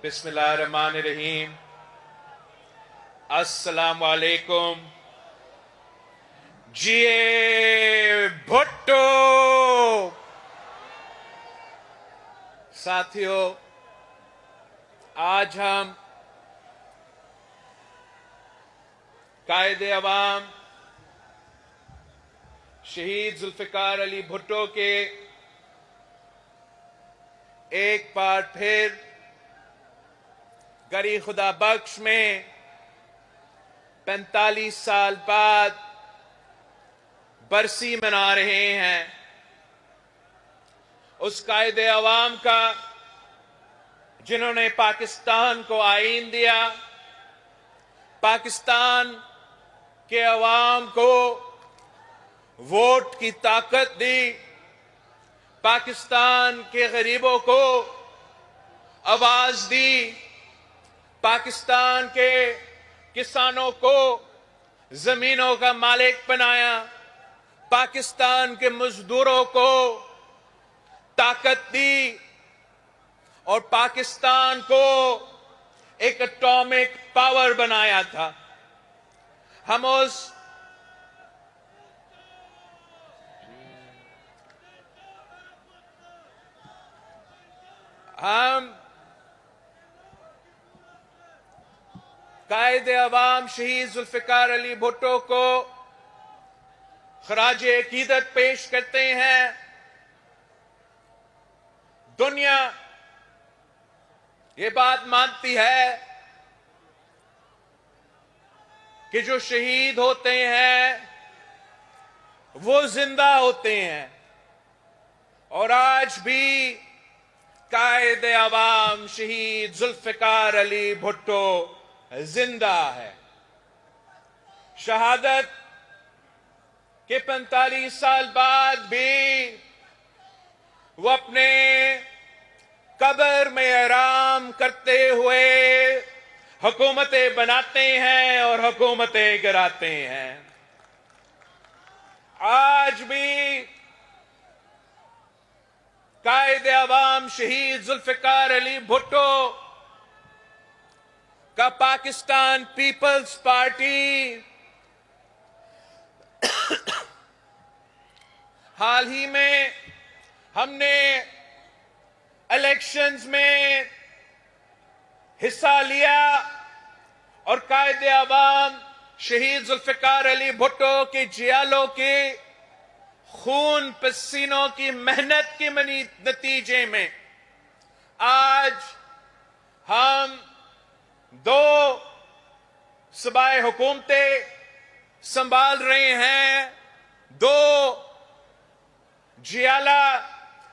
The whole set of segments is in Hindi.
बिस्मिल्लाहिर्रहमानिर्रहीम। अस्सलाम वालेकुम। जिए भुट्टो। साथियों, आज हम कायदे अवाम शहीद जुल्फिकार अली भुट्टो के एक बार फिर गरी खुदा बख्श में 45 साल बाद बरसी मना रहे हैं। उस कायदे अवाम का जिन्होंने पाकिस्तान को आईन दिया, पाकिस्तान के अवाम को वोट की ताकत दी, पाकिस्तान के गरीबों को आवाज दी, पाकिस्तान के किसानों को जमीनों का मालिक बनाया, पाकिस्तान के मजदूरों को ताकत दी और पाकिस्तान को एक एटॉमिक पावर बनाया था। हम कायदे अवाम शहीद जुल्फिकार अली भुट्टो को खराजे अकीदत पेश करते हैं। दुनिया ये बात मानती है कि जो शहीद होते हैं वो जिंदा होते हैं, और आज भी कायदे अवाम शहीद जुल्फिकार अली भुट्टो जिंदा है। शहादत के 45 साल बाद भी वो अपने कब्र में आराम करते हुए हुकूमतें बनाते हैं और हुकूमतें गिराते हैं। आज भी कायदे अवाम शहीद जुल्फिकार अली भुट्टो का पाकिस्तान पीपल्स पार्टी हाल ही में हमने इलेक्शंस में हिस्सा लिया और कायदे अवाम शहीद जुल्फिकार अली भुट्टो के जियालों के खून पसीनों की मेहनत के नतीजे में आज हम 2 सूबाई हुकूमतें संभाल रहे हैं। 2 जियाला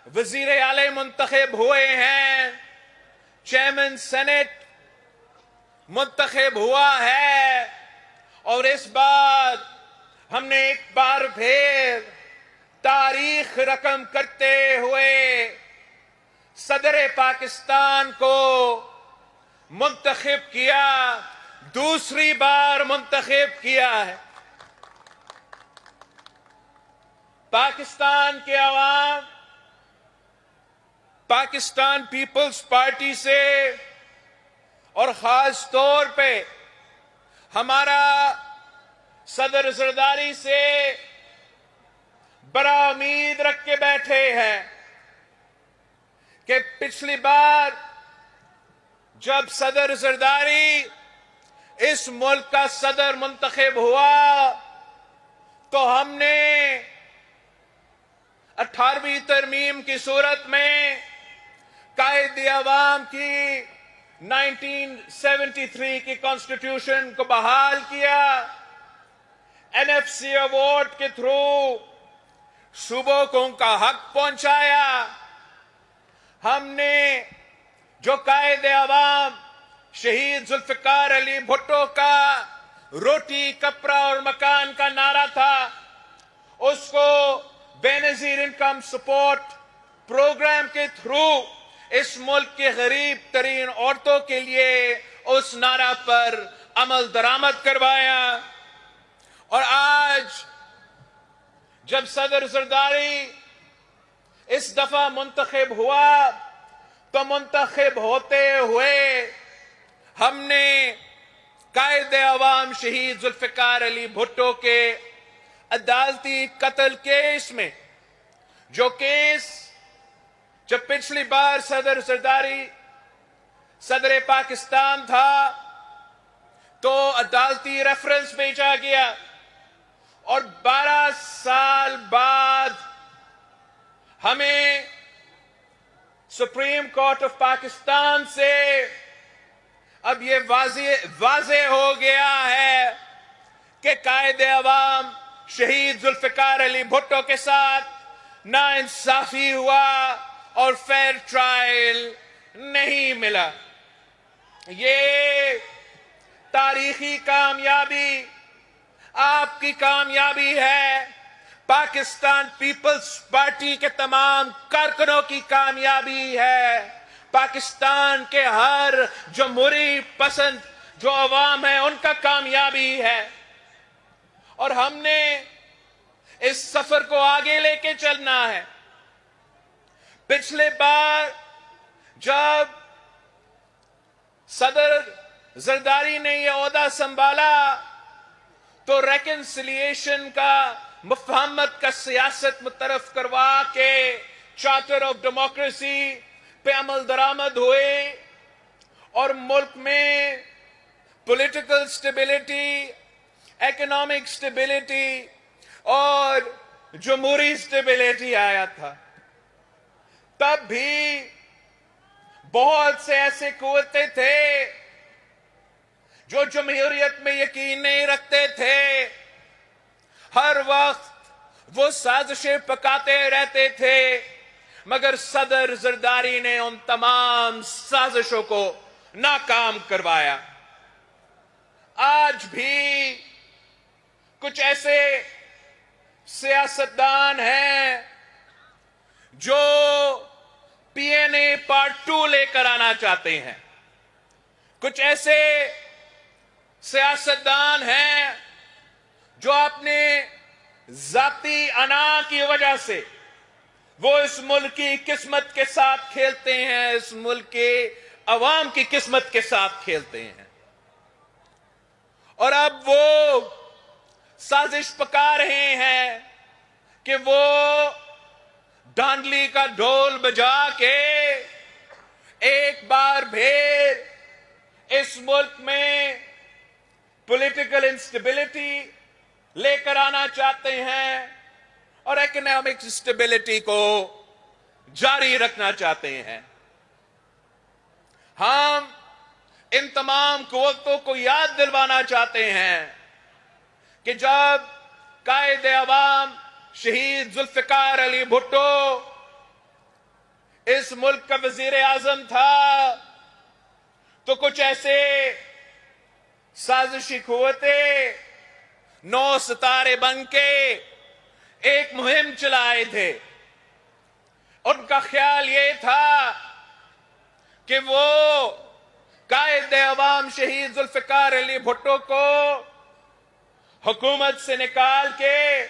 वजीर आले मुंतखब हुए हैं, चेयरमैन सेनेट मुंतखब हुआ है, और इस बार हमने एक बार फिर तारीख रकम करते हुए सदर पाकिस्तान को मुंतखब किया, दूसरी बार मुंतखब किया है। पाकिस्तान के अवाम पाकिस्तान पीपल्स पार्टी से और खास तौर पे हमारा सदर जरदारी से बड़ा उम्मीद रख के बैठे हैं कि पिछली बार जब सदर जरदारी इस मुल्क का सदर मुंतखब हुआ तो हमने 18वीं तरमीम की सूरत में कायदे अवाम की 1973 की कॉन्स्टिट्यूशन को बहाल किया। एनएफसी अवार्ड के थ्रू सूबों को उनका हक पहुंचाया। हमने जो कायदे अवाम शहीद जुल्फिकार अली भुट्टो का रोटी कपड़ा और मकान का नारा था, उसको बेनजीर इनकम सपोर्ट प्रोग्राम के थ्रू इस मुल्क के गरीब तरीन औरतों के लिए उस नारा पर अमल दरामद करवाया। और आज जब सदर जरदारी इस दफा मुंतखब हुआ तो मुंतखब होते हुए हमने कायदे अवाम शहीद जुल्फिकार अली भुट्टो के अदालती कत्ल केस में, जो केस जब पिछली बार सदर जरदारी सदर पाकिस्तान था तो अदालती रेफरेंस भेजा गया और 12 साल बाद हमें सुप्रीम कोर्ट ऑफ पाकिस्तान से अब यह वाज़े हो गया है कि कायदे अवाम शहीद जुल्फिकार अली भुट्टो के साथ नाइंसाफी हुआ और फेयर ट्रायल नहीं मिला। ये तारीखी कामयाबी आपकी कामयाबी है, पाकिस्तान पीपल्स पार्टी के तमाम कारकुनों की कामयाबी है, पाकिस्तान के हर जमहूरी पसंद जो अवाम है उनका कामयाबी है। और हमने इस सफर को आगे लेके चलना है। पिछले बार जब सदर जरदारी ने यह ओहदा संभाला तो रेकन्सिलिएशन का मुफाहमत का सियासत मुतरफ करवा के चार्टर ऑफ डेमोक्रेसी पे अमल दरामद हुए और मुल्क में पॉलिटिकल स्टेबिलिटी, इकोनॉमिक स्टेबिलिटी और जमहूरी स्टेबिलिटी आया था। तब भी बहुत से ऐसे कुव्वतें थे जो जमहूरियत में यकीन नहीं रखते थे, हर वक्त वो साजिशें पकाते रहते थे, मगर सदर जरदारी ने उन तमाम साजिशों को नाकाम करवाया। आज भी कुछ ऐसे सियासतदान हैं जो पीएनए पार्ट 2 लेकर आना चाहते हैं, कुछ ऐसे सियासतदान हैं जो अपने जाती अना की वजह से वो इस मुल्क की किस्मत के साथ खेलते हैं, इस मुल्क के अवाम की किस्मत के साथ खेलते हैं। और अब वो साजिश पका रहे हैं कि वो धांधली का ढोल बजा के एक बार फिर इस मुल्क में पॉलिटिकल इंस्टेबिलिटी लेकर आना चाहते हैं और इकोनॉमिक स्टेबिलिटी को जारी रखना चाहते हैं। हम इन तमाम कुव्वतों को याद दिलवाना चाहते हैं कि जब कायदे अवाम शहीद जुल्फिकार अली भुट्टो इस मुल्क का वजीर आजम था तो कुछ ऐसे साजिशी कुव्वतें 9 सितारे बन के एक मुहिम चलाए थे। उनका ख्याल ये था कि वो कायदे अवाम शहीद जुल्फिकार अली भुट्टो को हुकूमत से निकाल के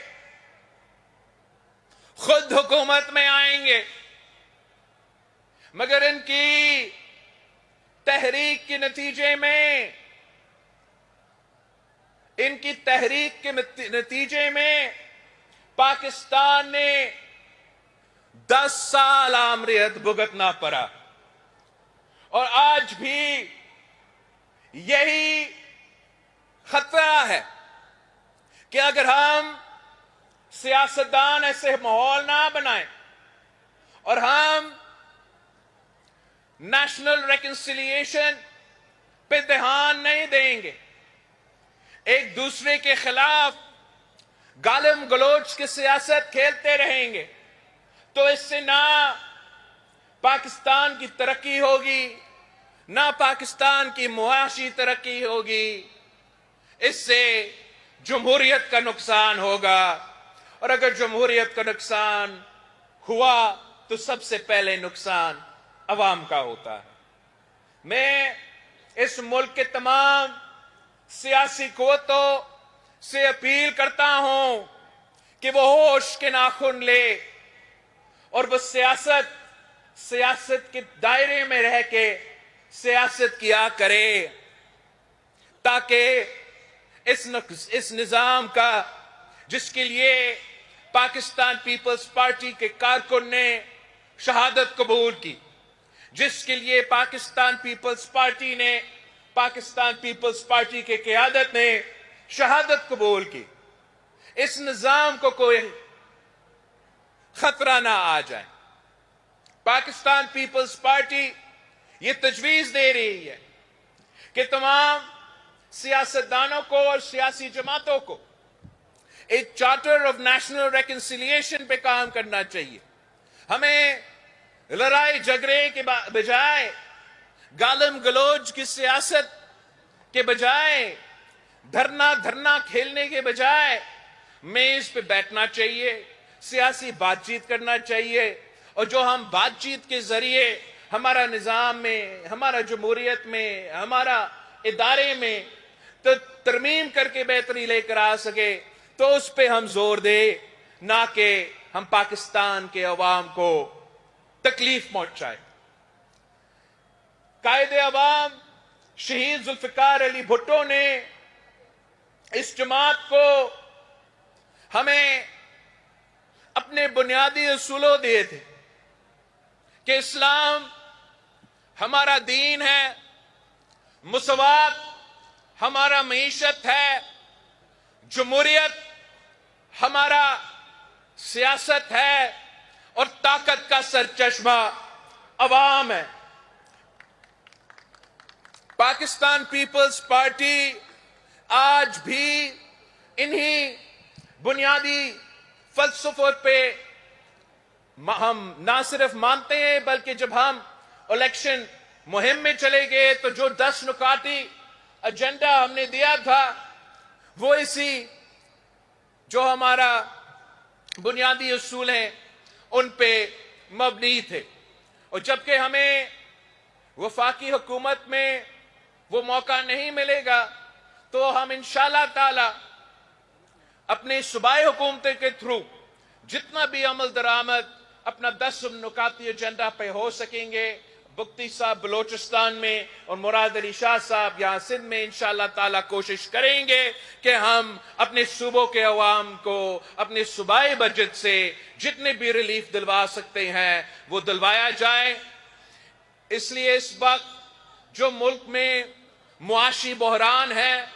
खुद हुकूमत में आएंगे, मगर इनकी तहरीक के नतीजे में पाकिस्तान ने 10 साल आमरियत भुगतना पड़ा। और आज भी यही खतरा है कि अगर हम सियासतदान ऐसे माहौल ना बनाएं और हम नेशनल रेकन्सिलिएशन पे ध्यान नहीं देंगे, एक दूसरे के खिलाफ गालिम गलोच की सियासत खेलते रहेंगे, तो इससे ना पाकिस्तान की तरक्की होगी, ना पाकिस्तान की मुआशी तरक्की होगी, इससे जमहूरियत का नुकसान होगा। और अगर जमहूरियत का नुकसान हुआ तो सबसे पहले नुकसान अवाम का होता है। मैं इस मुल्क के तमाम सियासी कुव्वतों से अपील करता हूं कि वो होश के नाखून ले और वो सियासत सियासत के दायरे में रह के सियासत किया करे, ताकि इस निजाम का, जिसके लिए पाकिस्तान पीपल्स पार्टी के कारकुन ने शहादत कबूल की, जिसके लिए पाकिस्तान पीपल्स पार्टी के क़यादत ने शहादत कबूल की, इस निजाम को कोई खतरा ना आ जाए। पाकिस्तान पीपल्स पार्टी ये तजवीज दे रही है कि तमाम सियासतदानों को और सियासी जमातों को एक चार्टर ऑफ नेशनल रेकन्सिलिएशन पे काम करना चाहिए। हमें लड़ाई झगड़े के बजाय, गालम गलोच की सियासत के बजाय, धरना खेलने के बजाय मेज पे बैठना चाहिए, सियासी बातचीत करना चाहिए। और जो हम बातचीत के जरिए हमारा निजाम में, हमारा जमहूरियत में, हमारा इदारे में तो तरमीम करके बेहतरी लेकर आ सके, तो उस पे हम जोर दे, ना कि हम पाकिस्तान के अवाम को तकलीफ पहुंचाए। कायदे अवाम शहीद जुल्फिकार अली भुट्टो ने इस जमात को हमें अपने बुनियादी उसूलों दिए थे कि इस्लाम हमारा दीन है, मुसवात हमारा मईशत है, जमहूरियत हमारा सियासत है और ताकत का सरचश्मा अवाम है। पाकिस्तान पीपल्स पार्टी आज भी इन्हीं बुनियादी फलसफों पे हम ना सिर्फ मानते हैं, बल्कि जब हम इलेक्शन मुहिम में चले गए तो जो 10 नुकाती एजेंडा हमने दिया था, वो इसी जो हमारा बुनियादी उसूल हैं उन पे मबनी थे। और जबकि हमें वफाकी हुकूमत में वो मौका नहीं मिलेगा, तो हम इंशाअल्लाह ताला अपने सूबाई हुकूमत के थ्रू जितना भी अमल दरामद अपना 10 नुकाती एजेंडा पे हो सकेंगे, बुख्ती साहब बलोचिस्तान में और मुराद अली शाह साहब यहाँ सिंध में इंशाअल्लाह ताला कोशिश करेंगे कि हम अपने सूबों के अवाम को अपने सूबाई बजट से जितने भी रिलीफ दिलवा सकते हैं वो दिलवाया जाए। इसलिए इस वक्त जो मुल्क में मुआशी बहरान है,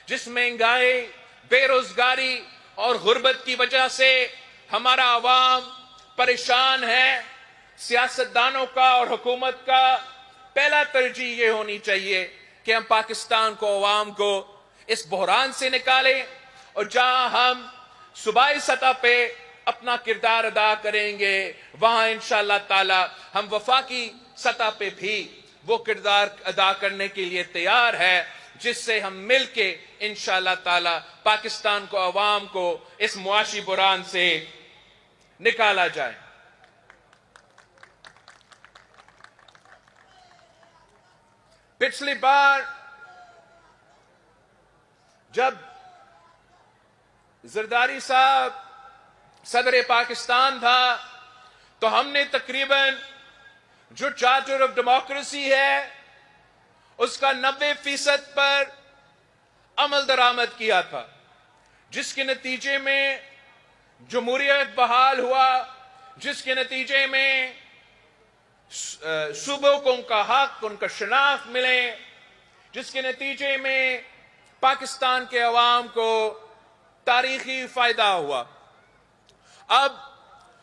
जिस महंगाई, बेरोजगारी और गुर्बत की वजह से हमारा अवाम परेशान है, सियासतदानों का और हुकूमत का पहला तरजीह ये होनी चाहिए कि हम पाकिस्तान को, अवाम को इस बहरान से निकालें। और जहां हम सूबाई सतह पे अपना किरदार अदा करेंगे, वहां इंशाअल्लाह ताला हम वफाकी सतह पे भी वो किरदार अदा करने के लिए तैयार है, जिससे हम मिलके इंशाअल्लाह ताला पाकिस्तान को, अवाम को इस मुआशी बुरान से निकाला जाए। पिछली बार जब जरदारी साहब सदर पाकिस्तान था, तो हमने तकरीबन जो चार्टर ऑफ डेमोक्रेसी है उसका 90% पर अमल दरामद किया था, जिसके नतीजे में जमहूरियत बहाल हुआ, जिसके नतीजे में सूबों को उनका हक, उनका शनाख्त मिले, जिसके नतीजे में पाकिस्तान के अवाम को तारीखी फायदा हुआ। अब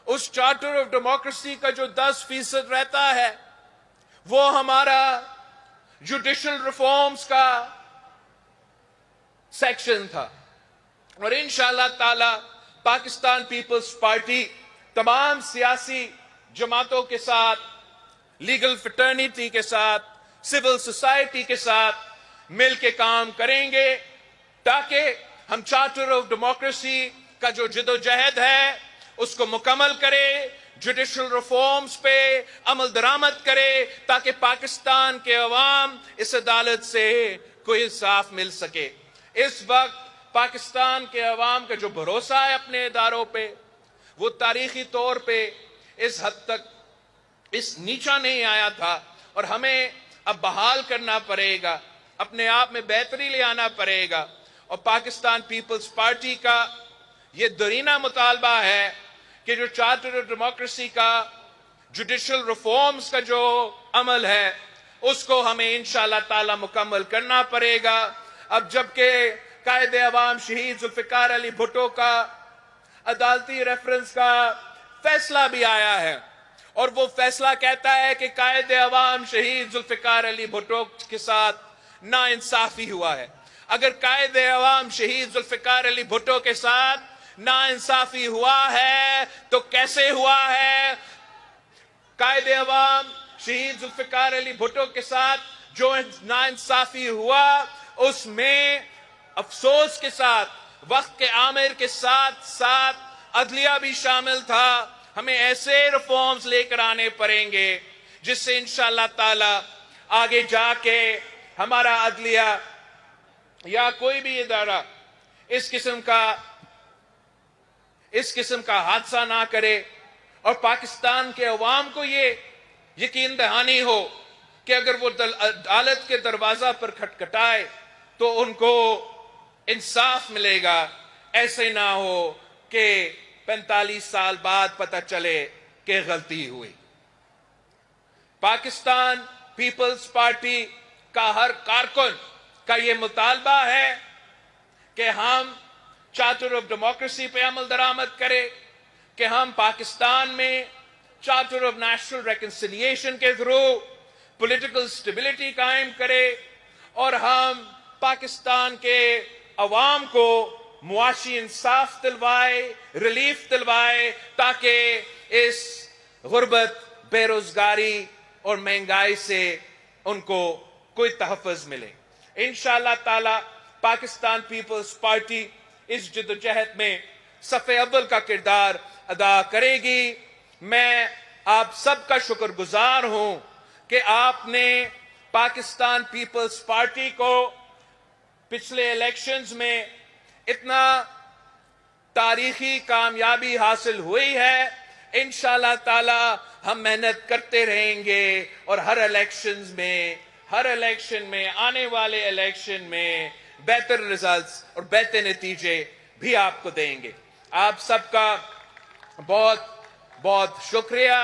उस चार्टर ऑफ डेमोक्रेसी का जो 10% रहता है, वो हमारा जुडिशल रिफॉर्म्स का सेक्शन था। और इंशाअल्लाह ताला पाकिस्तान पीपल्स पार्टी तमाम सियासी जमातों के साथ, लीगल फ्रेटर्निटी के साथ, सिविल सोसाइटी के साथ मिलकर काम करेंगे, ताकि हम चार्टर ऑफ डेमोक्रेसी का जो जिदोजहद है उसको मुकम्मल करें, जुडिशल रिफॉर्म्स पे अमल दरामद करे, ताकि पाकिस्तान के अवाम इस अदालत से कोई इंसाफ मिल सके। इस वक्त पाकिस्तान के अवाम का जो भरोसा है अपने इदारों पे, वो तारीखी तौर पे इस हद तक इस नीचा नहीं आया था और हमें अब बहाल करना पड़ेगा, अपने आप में बेहतरी ले आना पड़ेगा। और पाकिस्तान पीपल्स पार्टी का ये दरीना मुतालबा है कि जो चार्टर ऑफ डेमोक्रेसी का जुडिशल रिफॉर्म्स का जो अमल है उसको हमें इंशाअल्लाह ताला मुकम्मल करना पड़ेगा। अब जबकि कायदे अवाम शहीद जुल्फिकार अली भुट्टो का अदालती रेफरेंस का फैसला भी आया है और वो फैसला कहता है कि कायदे अवाम शहीद जुल्फिकार अली भुट्टो के साथ नाइंसाफी हुआ है। अगर कायदे अवाम शहीद जुल्फिकार अली भुट्टो के साथ नाइंसाफी हुआ है तो कैसे हुआ है? कायदे अवाम शहीद जुल्फिकार अली भुट्टो के साथ जो नाइंसाफी हुआ उसमें अफसोस के साथ वक्त के आमिर के साथ साथ अदलिया भी शामिल था। हमें ऐसे रिफॉर्म्स लेकर आने पड़ेंगे जिससे इंशाअल्लाह ताला आगे जाके हमारा अदलिया या कोई भी इदारा इस किस्म का हादसा ना करे और पाकिस्तान के अवाम को ये यकीन दहानी हो कि अगर वो अदालत के दरवाजा पर खटखटाए तो उनको इंसाफ मिलेगा। ऐसे ना हो कि 45 साल बाद पता चले कि गलती हुई। पाकिस्तान पीपल्स पार्टी का हर कारकुन का ये मुतालबा है कि हम चार्टर ऑफ डेमोक्रेसी पे अमल दरामद करें, कि हम पाकिस्तान में चार्टर ऑफ नेशनल रेकन्सिलिएशन के थ्रू पॉलिटिकल स्टेबिलिटी कायम करें और हम पाकिस्तान के अवाम को मुआशी इंसाफ दिलवाए, रिलीफ दिलवाए, ताकि इस गुर्बत, बेरोजगारी और महंगाई से उनको कोई तहफ़्फ़ुज़ मिले। इंशाअल्लाह ताला पाकिस्तान पीपल्स पार्टी इस जद्दोजहद में सफ़े अव्वल का किरदार अदा करेगी। मैं आप सबका शुक्रगुजार हूं कि आपने पाकिस्तान पीपल्स पार्टी को पिछले इलेक्शंस में इतना तारीखी कामयाबी हासिल हुई है। इंशाअल्लाह ताला हम मेहनत करते रहेंगे और हर इलेक्शन में आने वाले इलेक्शन में बेहतर रिजल्ट्स और बेहतर नतीजे भी आपको देंगे। आप सबका बहुत बहुत शुक्रिया।